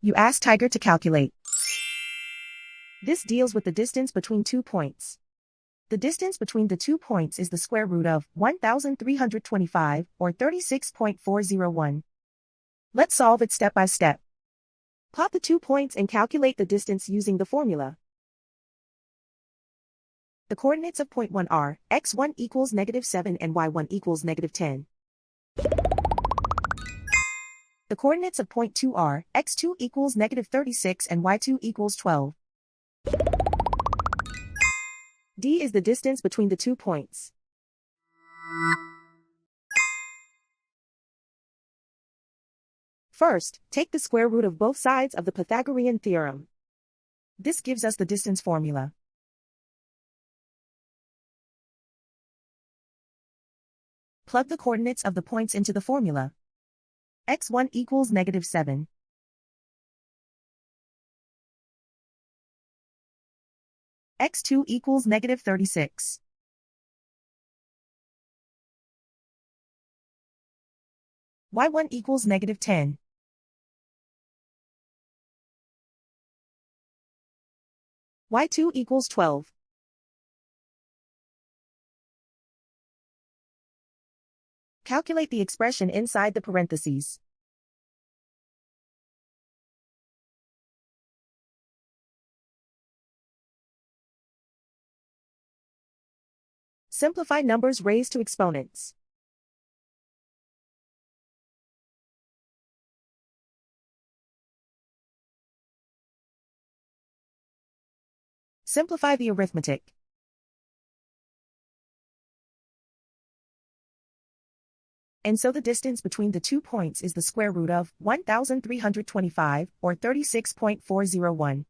You ask Tiger to calculate. This deals with the distance between 2 points. The distance between the 2 points is the square root of 1,325, or 36.401. Let's solve it step by step. Plot the 2 points and calculate the distance using the formula. The coordinates of point 1 are x1 equals -7 and y1 equals -10. The coordinates of point 2 are x2 equals -36 and y2 equals 12. D is the distance between the 2 points. First, take the square root of both sides of the Pythagorean theorem. This gives us the distance formula. Plug the coordinates of the points into the formula. x1 equals -7. x2 equals -36. y1 equals -10. y2 equals 12. Calculate the expression inside the parentheses. Simplify numbers raised to exponents. Simplify the arithmetic. And so the distance between the 2 points is the square root of 1,325, or 36.401.